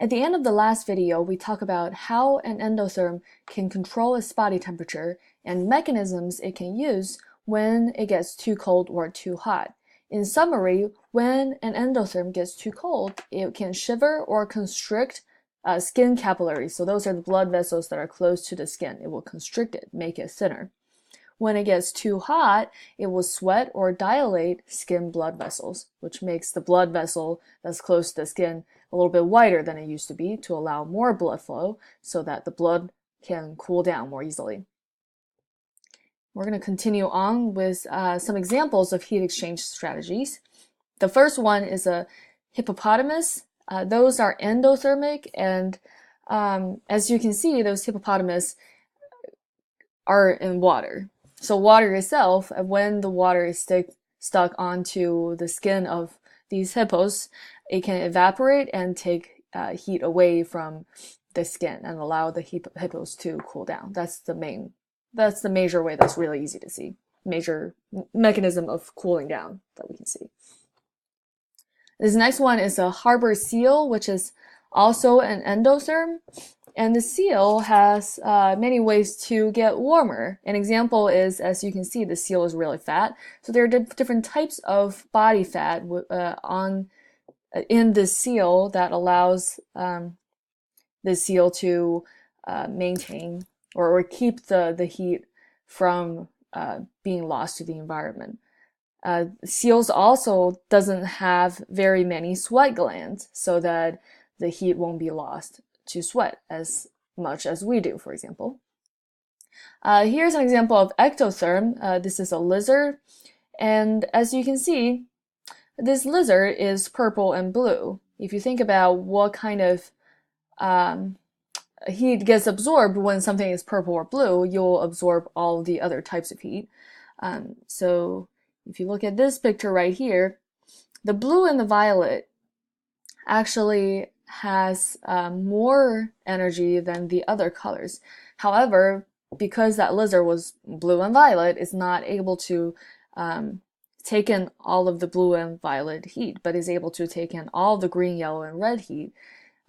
At the end of the last video, we talked about how an endotherm can control its body temperature and mechanisms it can use when it gets too cold or too hot. In summary, when an endotherm gets too cold, it can shiver or constrict skin capillaries. So those are the blood vessels that are close to the skin. It will constrict it, make it thinner. When it gets too hot, it will sweat or dilate skin blood vessels, which makes the blood vessel that's close to the skin a little bit wider than it used to be to allow more blood flow so that the blood can cool down more easily. We're going to continue on with some examples of heat exchange strategies. The first one is a hippopotamus. Those are endothermic, and as you can see, those hippopotamus are in water. So water itself, when the water is stuck onto the skin of these hippos, it can evaporate and take heat away from the skin and allow the hippos to cool down. That's the major way that's really easy to see. Major mechanism of cooling down that we can see. This next one is a harbor seal, which is also an endotherm. And the seal has many ways to get warmer. An example is, as you can see, the seal is really fat. So there are different types of body fat in the seal that allows the seal to maintain or keep the heat from being lost to the environment. Seals also doesn't have very many sweat glands, so that the heat won't be lost to sweat as much as we do, for example. Here's an example of ectotherm. This is a lizard, and as you can see, this lizard is purple and blue. If you think about what kind of heat gets absorbed when something is purple or blue, you'll absorb all the other types of heat. So if you look at this picture right here, the blue and the violet actually has more energy than the other colors. However, because that lizard was blue and violet, it's not able to take in all of the blue and violet heat, but is able to take in all the green, yellow, and red heat.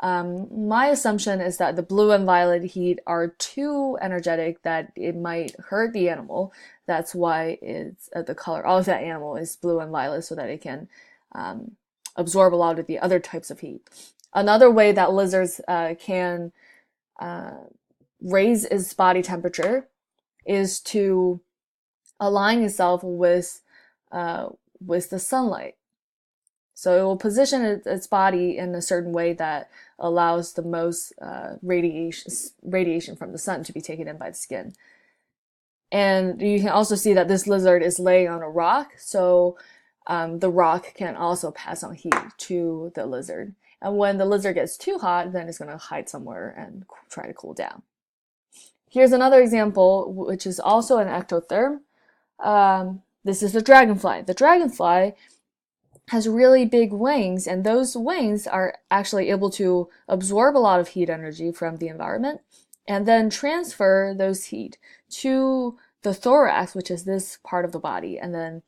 My assumption is that the blue and violet heat are too energetic that it might hurt the animal. That's why it's the color of that animal is blue and violet, so that it can absorb a lot of the other types of heat. Another way that lizards can raise its body temperature is to align itself with the sunlight. So it will position its body in a certain way that allows the most radiation from the sun to be taken in by the skin. And you can also see that this lizard is laying on a rock, so the rock can also pass on heat to the lizard. And when the lizard gets too hot, then it's going to hide somewhere and try to cool down. Here's another example, which is also an ectotherm. This is the dragonfly. The dragonfly has really big wings, and those wings are actually able to absorb a lot of heat energy from the environment and then transfer those heat to the thorax, which is this part of the body, and then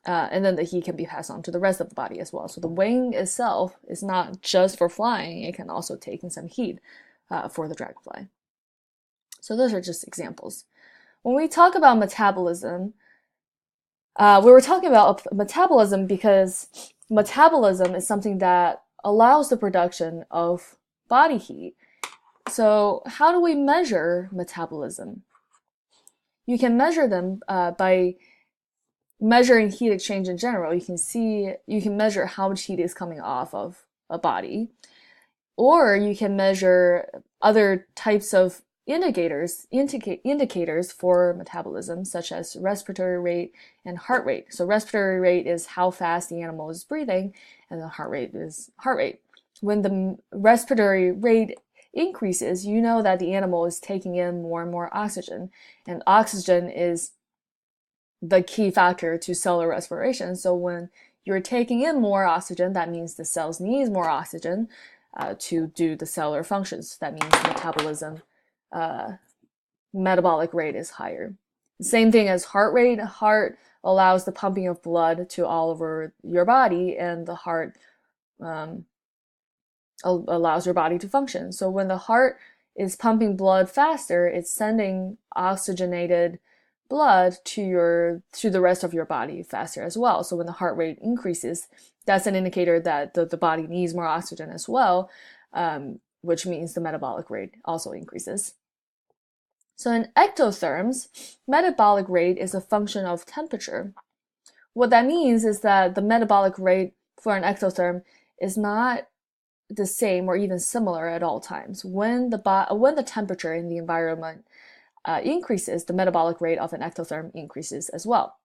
the heat can be passed on to the rest of the body as well. So the wing itself is not just for flying, it can also take in some heat for the dragonfly. So those are just examples. When we talk about metabolism, we were talking about metabolism because metabolism is something that allows the production of body heat. So how do we measure metabolism? You can measure them by measuring heat exchange in general. You can measure how much heat is coming off of a body, or you can measure other types of indicators for metabolism, such as respiratory rate and heart rate. So respiratory rate is how fast the animal is breathing, and the heart rate is heart rate. When the respiratory rate increases, you know that the animal is taking in more and more oxygen, and oxygen is the key factor to cellular respiration. So when you're taking in more oxygen, that means the cells need more oxygen to do the cellular functions. That means metabolism, metabolic rate is higher. Same thing as heart rate. Heart allows the pumping of blood to all over your body, and the heart allows your body to function. So when the heart is pumping blood faster, it's sending oxygenated blood to the rest of your body faster as well. So when the heart rate increases, that's an indicator that the body needs more oxygen as well, which means the metabolic rate also increases. So in ectotherms, metabolic rate is a function of temperature. What that means is that the metabolic rate for an ectotherm is not the same or even similar at all times. When the temperature in the environment increases, the metabolic rate of an ectotherm increases as well.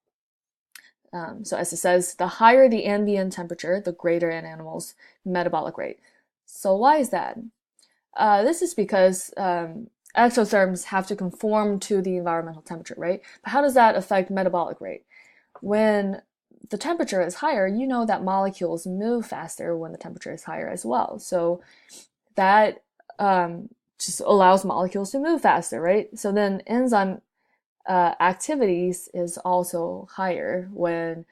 So as it says, the higher the ambient temperature, the greater an animal's metabolic rate. So why is that? This is because ectotherms have to conform to the environmental temperature, right? But how does that affect metabolic rate? When the temperature is higher, you know that molecules move faster when the temperature is higher as well. So that just allows molecules to move faster, right? So then enzyme activities is also higher when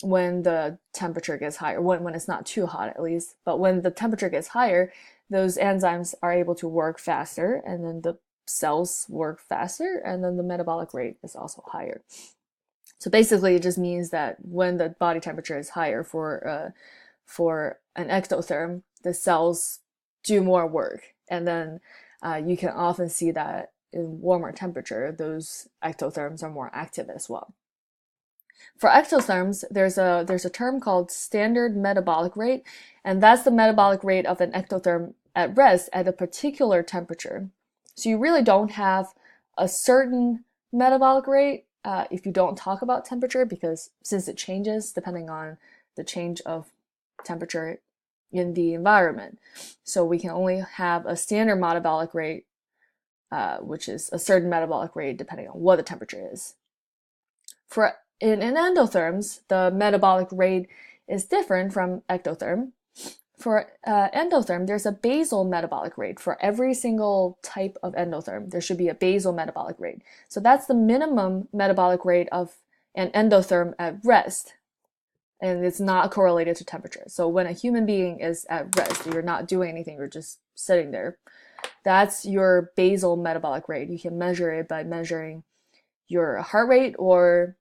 the temperature gets higher, when it's not too hot at least. But when the temperature gets higher, those enzymes are able to work faster, and then the cells work faster, and then the metabolic rate is also higher. So basically, it just means that when the body temperature is higher for an ectotherm, the cells do more work, and then you can often see that in warmer temperature, those ectotherms are more active as well. For ectotherms, there's a term called standard metabolic rate, and that's the metabolic rate of an ectotherm at rest at a particular temperature. So you really don't have a certain metabolic rate if you don't talk about temperature, because since it changes depending on the change of temperature in the environment. So we can only have a standard metabolic rate, which is a certain metabolic rate depending on what the temperature is. In endotherms, the metabolic rate is different from ectotherm. For endotherm, there's a basal metabolic rate. For every single type of endotherm, there should be a basal metabolic rate. So that's the minimum metabolic rate of an endotherm at rest, and it's not correlated to temperature. So when a human being is at rest, you're not doing anything, you're just sitting there, that's your basal metabolic rate. You can measure it by measuring your heart rate or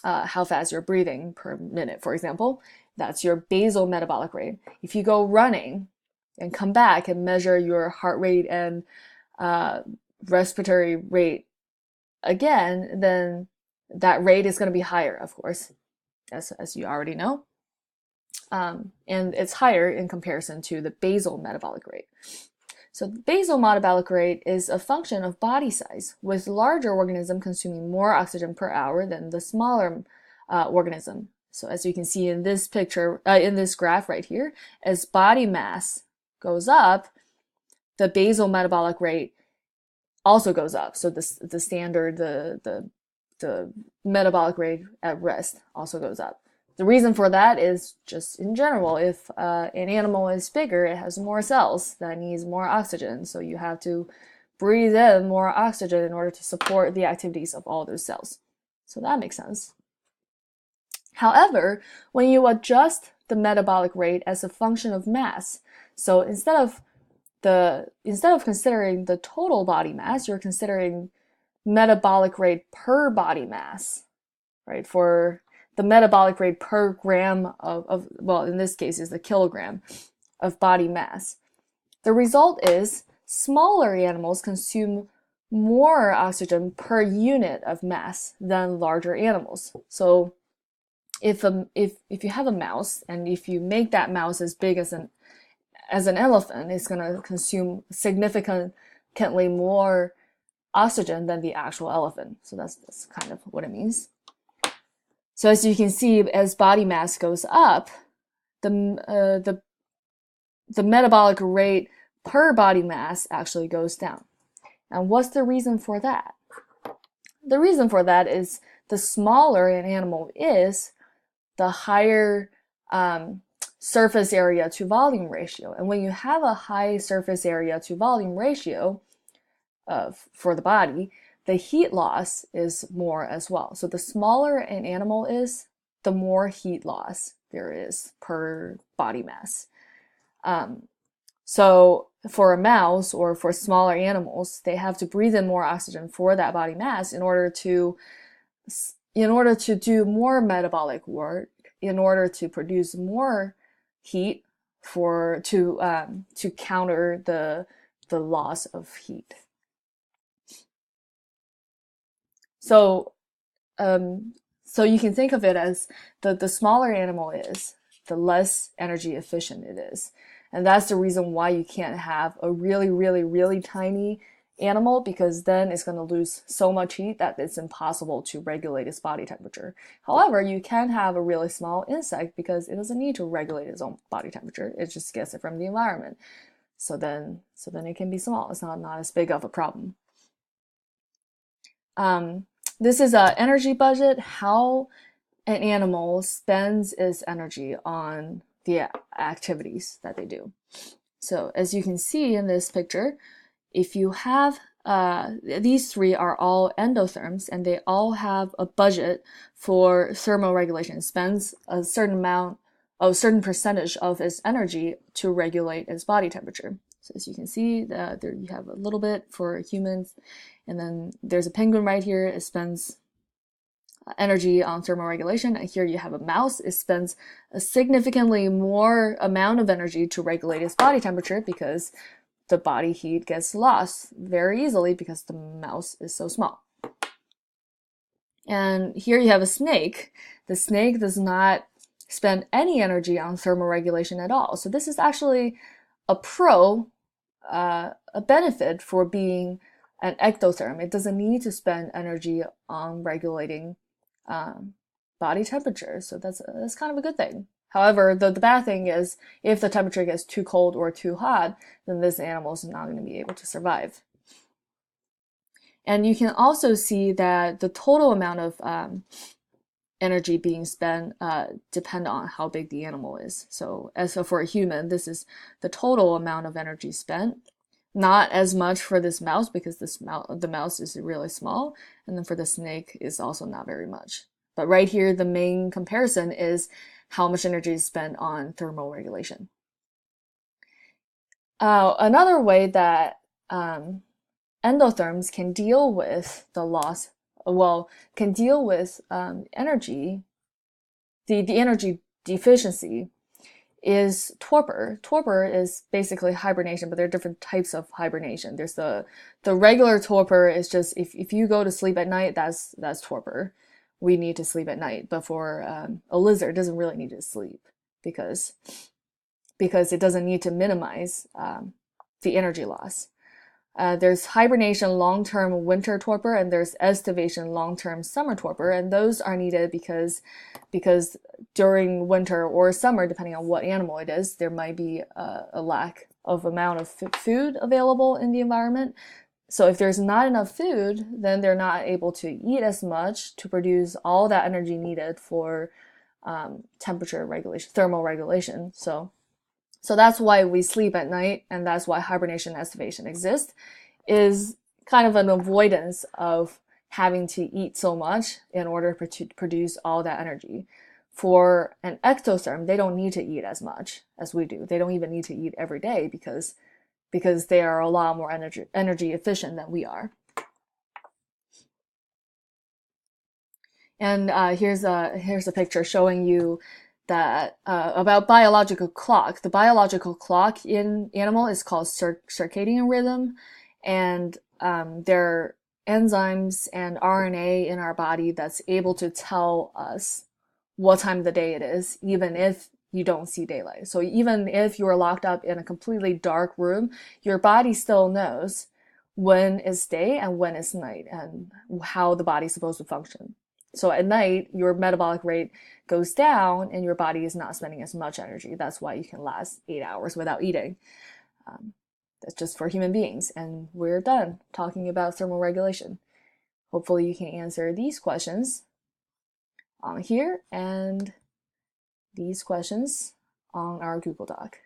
how fast you're breathing per minute, for example. That's your basal metabolic rate. If you go running and come back and measure your heart rate and respiratory rate again, then that rate is going to be higher, of course, as you already know. And it's higher in comparison to the basal metabolic rate. So the basal metabolic rate is a function of body size, with larger organism consuming more oxygen per hour than the smaller organism. So as you can see in this picture, in this graph right here, as body mass goes up, the basal metabolic rate also goes up. So the standard, the metabolic rate at rest also goes up. The reason for that is just in general, if an animal is bigger, it has more cells that needs more oxygen. So you have to breathe in more oxygen in order to support the activities of all those cells. So that makes sense. However, when you adjust the metabolic rate as a function of mass, so instead of considering the total body mass, you're considering metabolic rate per body mass, right? For the metabolic rate per gram of well, in this case is the kilogram of body mass. The result is smaller animals consume more oxygen per unit of mass than larger animals. So if you have a mouse, and if you make that mouse as big as an elephant, it's going to consume significantly more oxygen than the actual elephant. So that's kind of what it means. So as you can see, as body mass goes up, the metabolic rate per body mass actually goes down. And what's the reason for that? The reason for that is the smaller an animal is, the higher surface area to volume ratio. And when you have a high surface area to volume ratio for the body, the heat loss is more as well. So the smaller an animal is, the more heat loss there is per body mass. So for a mouse or for smaller animals, they have to breathe in more oxygen for that body mass in order to do more metabolic work, in order to produce more heat to counter the loss of heat. So so you can think of it as the smaller animal is, the less energy efficient it is. And that's the reason why you can't have a really, really, really tiny animal, because then it's going to lose so much heat that it's impossible to regulate its body temperature. However, you can have a really small insect because it doesn't need to regulate its own body temperature. It just gets it from the environment. So then it can be small. It's not as big of a problem. This is an energy budget, how an animal spends its energy on the activities that they do. So as you can see in this picture, if you have these three are all endotherms, and they all have a budget for thermoregulation. It spends a certain percentage of its energy to regulate its body temperature. So as you can see, there you have a little bit for humans, and then there's a penguin right here. It spends energy on thermoregulation, and here you have a mouse. It spends a significantly more amount of energy to regulate its body temperature because the body heat gets lost very easily because the mouse is so small. And here you have a snake. The snake does not spend any energy on thermoregulation at all. So this is actually a benefit for being an ectotherm. It doesn't need to spend energy on regulating body temperature. So that's kind of a good thing. However, the bad thing is if the temperature gets too cold or too hot, then this animal is not going to be able to survive. And you can also see that the total amount of energy being spent depend on how big the animal is. So for a human, this is the total amount of energy spent. Not as much for this mouse because the mouse is really small, and then for the snake is also not very much. But right here, the main comparison is how much energy is spent on thermoregulation. Another way that endotherms can deal with the loss, can deal with energy, the energy deficiency, is torpor. Torpor is basically hibernation, but there are different types of hibernation. There's the regular torpor is just if you go to sleep at night, that's torpor. We need to sleep at night. But for a lizard, it doesn't really need to sleep because it doesn't need to minimize the energy loss. There's hibernation long-term winter torpor, and there's estivation long-term summer torpor, and those are needed because during winter or summer, depending on what animal it is, there might be a lack of amount of food available in the environment. So if there's not enough food, then they're not able to eat as much to produce all that energy needed for temperature regulation, thermal regulation. So that's why we sleep at night, and that's why hibernation and estivation exist, is kind of an avoidance of having to eat so much in order to produce all that energy. For an ectotherm, they don't need to eat as much as we do. They don't even need to eat every day because they are a lot more energy efficient than we are. And here's a picture showing you that about biological clock. The biological clock in animal is called circadian rhythm, and there are enzymes and RNA in our body that's able to tell us what time of the day it is, even if you don't see daylight. So even if you are locked up in a completely dark room, your body still knows when it's day and when it's night and how the body's supposed to function. So at night, your metabolic rate goes down and your body is not spending as much energy. That's why you can last 8 hours without eating. That's just for human beings. And we're done talking about thermoregulation. Hopefully you can answer these questions on here and these questions on our Google Doc.